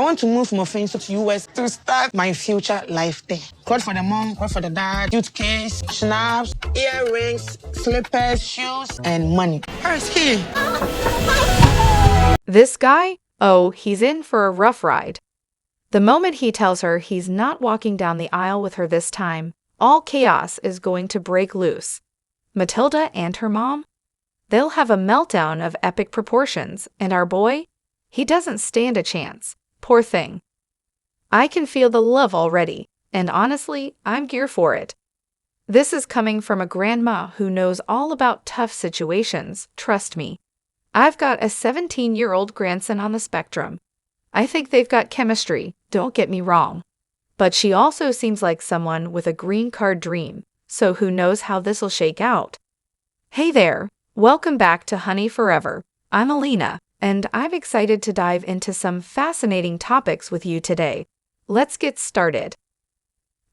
I want to move from Ofinso to US to start my future life there. Clothes for the mom, clothes for the dad, suitcase, schnapps, earrings, slippers, shoes, and money. Where's he? This guy? Oh, he's in for a rough ride. The moment he tells her he's not walking down the aisle with her this time, all chaos is going to break loose. Matilda and her mom? They'll have a meltdown of epic proportions, and our boy? He doesn't stand a chance. Poor thing. I can feel the love already, and honestly, I'm geared for it. This is coming from a grandma who knows all about tough situations, trust me. I've got a 17-year-old grandson on the spectrum. I think they've got chemistry, don't get me wrong. But she also seems like someone with a green card dream, so who knows how this'll shake out. Hey there, welcome back to Honey Forever. I'm Alina, and I'm excited to dive into some fascinating topics with you today. Let's get started.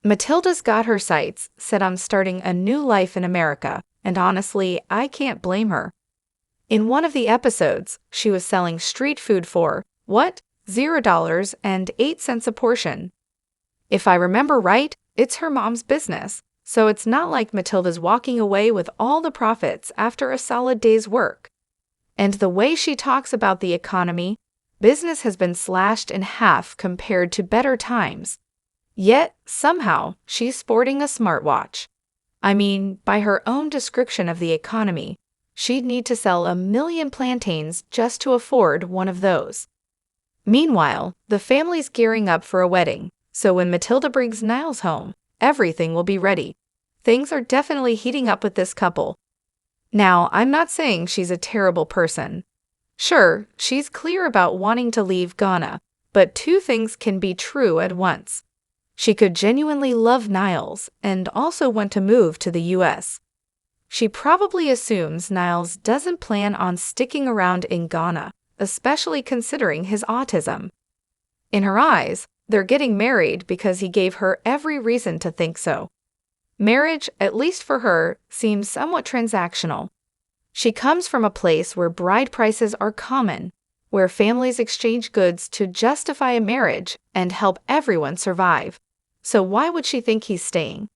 Matilda's got her sights set on starting a new life in America, and honestly, I can't blame her. In one of the episodes, she was selling street food for, what? $0.08 a portion. If I remember right, it's her mom's business, so it's not like Matilda's walking away with all the profits after a solid day's work. And the way she talks about the economy, business has been slashed in half compared to better times. Yet, somehow, she's sporting a smartwatch. I mean, by her own description of the economy, she'd need to sell 1 million plantains just to afford one of those. Meanwhile, the family's gearing up for a wedding, so when Matilda brings Niles home, everything will be ready. Things are definitely heating up with this couple. Now, I'm not saying she's a terrible person. Sure, she's clear about wanting to leave Ghana, but two things can be true at once. She could genuinely love Niles and also want to move to the US. She probably assumes Niles doesn't plan on sticking around in Ghana, especially considering his autism. In her eyes, they're getting married because he gave her every reason to think so. Marriage, at least for her, seems somewhat transactional. She comes from a place where bride prices are common, where families exchange goods to justify a marriage and help everyone survive. So why would she think he's staying?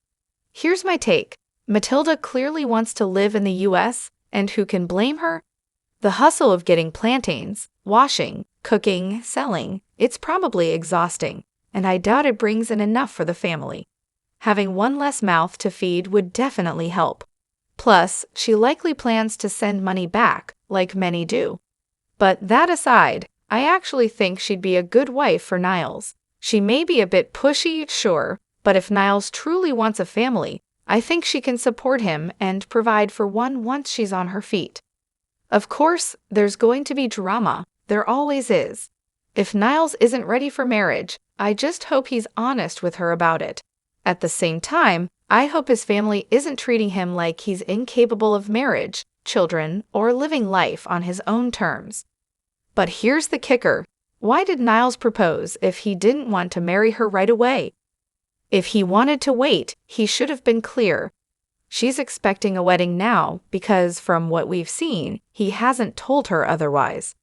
Here's my take. Matilda clearly wants to live in the US, and who can blame her? The hustle of getting plantains, washing, cooking, selling, it's probably exhausting, and I doubt it brings in enough for the family. Having one less mouth to feed would definitely help. Plus, she likely plans to send money back, like many do. But that aside, I actually think she'd be a good wife for Niles. She may be a bit pushy, sure, but if Niles truly wants a family, I think she can support him and provide for one once she's on her feet. Of course, there's going to be drama. There always is. If Niles isn't ready for marriage, I just hope he's honest with her about it. At the same time, I hope his family isn't treating him like he's incapable of marriage, children, or living life on his own terms. But here's the kicker. Why did Niles propose if he didn't want to marry her right away? If he wanted to wait, he should have been clear. She's expecting a wedding now because, from what we've seen, he hasn't told her otherwise.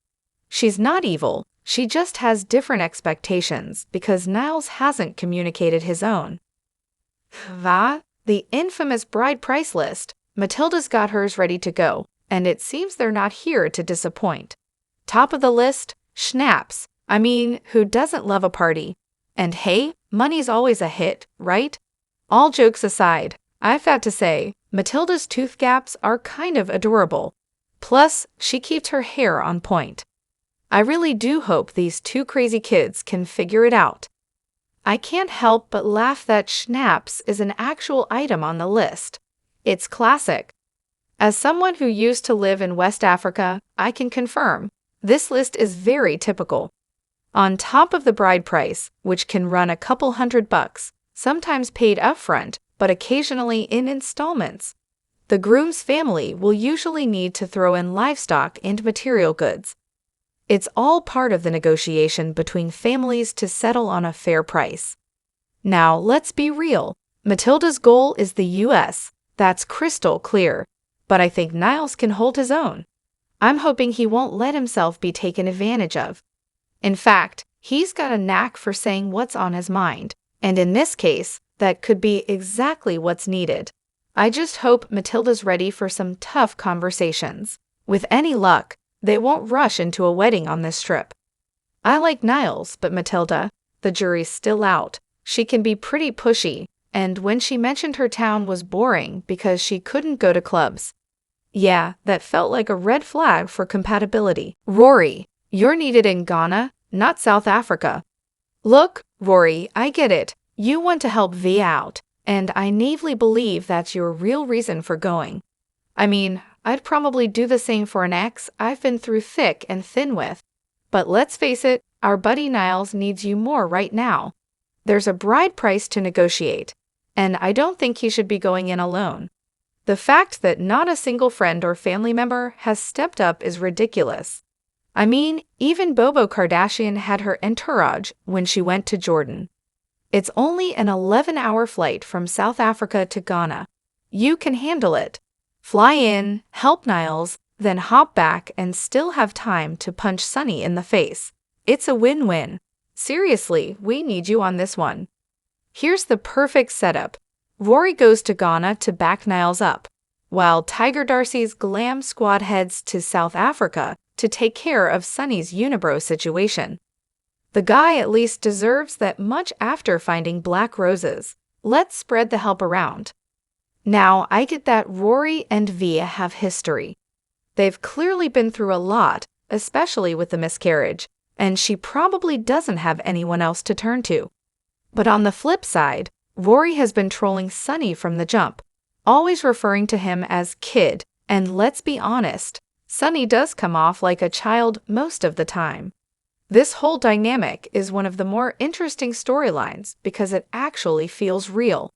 She's not evil, she just has different expectations because Niles hasn't communicated his own. The infamous bride price list. Matilda's got hers ready to go, and it seems they're not here to disappoint. Top of the list, schnapps. I mean, who doesn't love a party? And hey, money's always a hit, right? All jokes aside, I've got to say, Matilda's tooth gaps are kind of adorable. Plus, she keeps her hair on point. I really do hope these two crazy kids can figure it out. I can't help but laugh that schnapps is an actual item on the list. It's classic. As someone who used to live in West Africa, I can confirm, this list is very typical. On top of the bride price, which can run a couple $100, sometimes paid upfront, but occasionally in installments, the groom's family will usually need to throw in livestock and material goods. It's all part of the negotiation between families to settle on a fair price. Now, let's be real. Matilda's goal is the US. That's crystal clear. But I think Niles can hold his own. I'm hoping he won't let himself be taken advantage of. In fact, He's got a knack for saying what's on his mind, and in this case, that could be exactly what's needed. I just hope Matilda's ready for some tough conversations. With any luck, they won't rush into a wedding on this trip. I like Niles, but Matilda, the jury's still out. She can be pretty pushy, and when she mentioned her town was boring because she couldn't go to clubs. Yeah, that felt like a red flag for compatibility. Rory, you're needed in Ghana, not South Africa. Look, Rory, I get it. You want to help V out, and I naively believe that's your real reason for going. I mean, I'd probably do the same for an ex I've been through thick and thin with. But let's face it, our buddy Niles needs you more right now. There's a bride price to negotiate, and I don't think he should be going in alone. The fact that not a single friend or family member has stepped up is ridiculous. I mean, even Bobo Kardashian had her entourage when she went to Jordan. It's only an 11-hour flight from South Africa to Ghana. You can handle it. Fly in, help Niles, then hop back and still have time to punch Sunny in the face. It's a win-win. Seriously, we need you on this one. Here's the perfect setup. Rory goes to Ghana to back Niles up, while Tiger Darcy's glam squad heads to South Africa to take care of Sunny's unibrow situation. The guy at least deserves that much after finding black roses. Let's spread the help around. Now, I get that Rory and Via have history. They've clearly been through a lot, especially with the miscarriage, and she probably doesn't have anyone else to turn to. But on the flip side, Rory has been trolling Sunny from the jump, always referring to him as kid, and let's be honest, Sunny does come off like a child most of the time. This whole dynamic is one of the more interesting storylines because it actually feels real.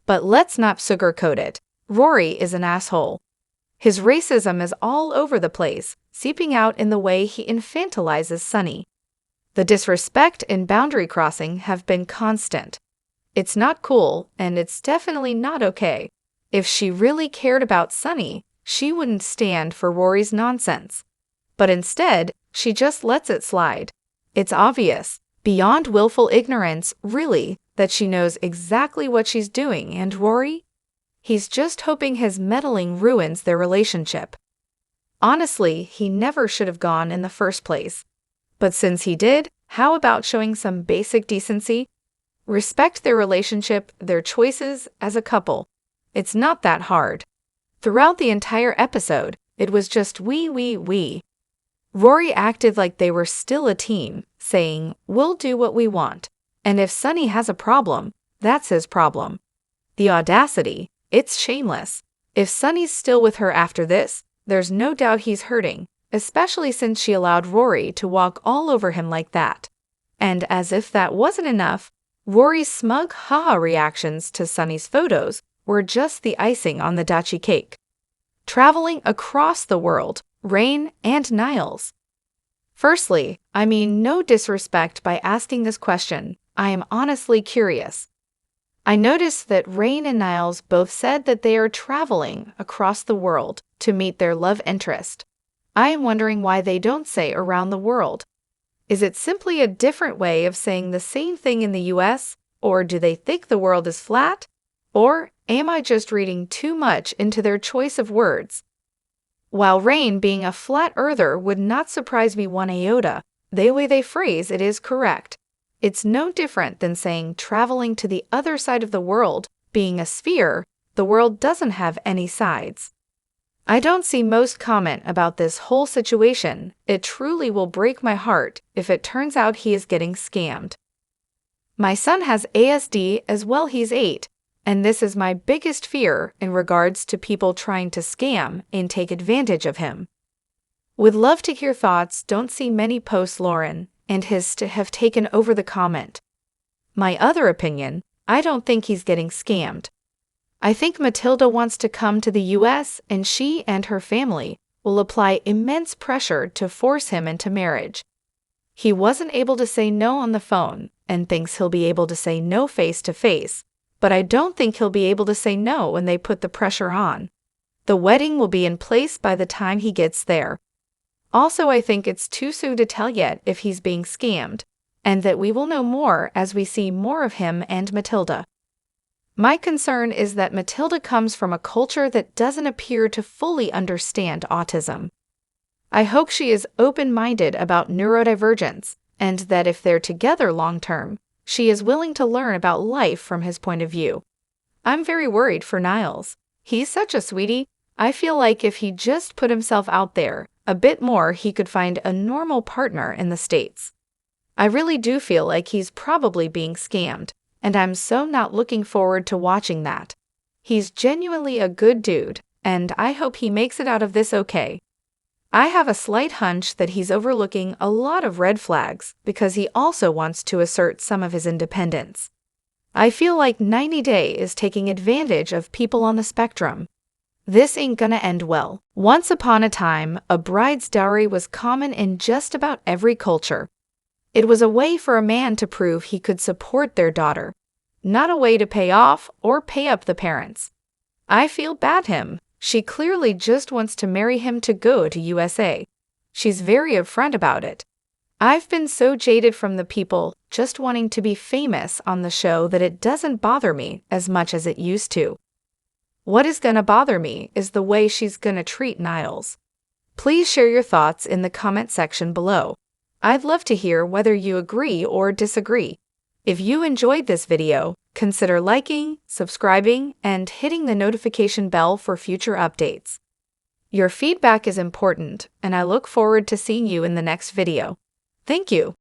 But let's not sugarcoat it. Rory is an asshole. His racism is all over the place, seeping out in the way he infantilizes Sunny. The disrespect and boundary crossing have been constant. It's not cool, and it's definitely not okay. If she really cared about Sunny, she wouldn't stand for Rory's nonsense. But instead, she just lets it slide. It's obvious, beyond willful ignorance, really, that she knows exactly what she's doing, and Rory? He's just hoping his meddling ruins their relationship. Honestly, he never should have gone in the first place. But since he did, how about showing some basic decency? Respect their relationship, their choices as a couple. It's not that hard. Throughout the entire episode, it was just we. Rory acted like they were still a team, saying, "We'll do what we want. And if Sunny has a problem, that's his problem." The audacity, it's shameless. If Sunny's still with her after this, there's no doubt he's hurting, especially since she allowed Rory to walk all over him like that. And as if that wasn't enough, Rory's smug haha reactions to Sunny's photos were just the icing on the dachi cake. Traveling across the world, Rain and Niles. Firstly, I mean no disrespect by asking this question, I am honestly curious. I noticed that Rain and Niles both said that they are traveling across the world to meet their love interest. I am wondering why they don't say around the world. Is it simply a different way of saying the same thing in the US, or do they think the world is flat? Or am I just reading too much into their choice of words? While Rain being a flat earther would not surprise me one iota, the way they phrase it is correct. It's no different than saying traveling to the other side of the world, being a sphere, the world doesn't have any sides. I don't see most comment about this whole situation. It truly will break my heart if it turns out he is getting scammed. My son has ASD as well, he's 8, and this is my biggest fear in regards to people trying to scam and take advantage of him. Would love to hear thoughts. Don't see many posts Lauren and his to have taken over the comment. My other opinion, I don't think he's getting scammed. I think Matilda wants to come to the US and she and her family will apply immense pressure to force him into marriage. He wasn't able to say no on the phone and thinks he'll be able to say no face to face, but I don't think he'll be able to say no when they put the pressure on. The wedding will be in place by the time he gets there. Also, I think it's too soon to tell yet if he's being scammed. and that we will know more as we see more of him and Matilda. My concern is that Matilda comes from a culture that doesn't appear to fully understand autism. I hope she is open-minded about neurodivergence, and that if they're together long-term, she is willing to learn about life from his point of view. I'm very worried for Niles. He's such a sweetie. I feel like if he just put himself out there a bit more, he could find a normal partner in the States. I really do feel like he's probably being scammed, and I'm so not looking forward to watching that. He's genuinely a good dude, and I hope he makes it out of this okay. I have a slight hunch that he's overlooking a lot of red flags because he also wants to assert some of his independence. I feel like 90 Day is taking advantage of people on the spectrum. This ain't gonna end well. Once upon a time, a bride's dowry was common in just about every culture. It was a way for a man to prove he could support their daughter, not a way to pay off or pay up the parents. I feel bad him. She clearly just wants to marry him to go to USA. She's very upfront about it. I've been so jaded from the people just wanting to be famous on the show that it doesn't bother me as much as it used to. What is gonna bother me is the way she's gonna treat Niles. Please share your thoughts in the comment section below. I'd love to hear whether you agree or disagree. If you enjoyed this video, consider liking, subscribing, and hitting the notification bell for future updates. Your feedback is important, and I look forward to seeing you in the next video. Thank you.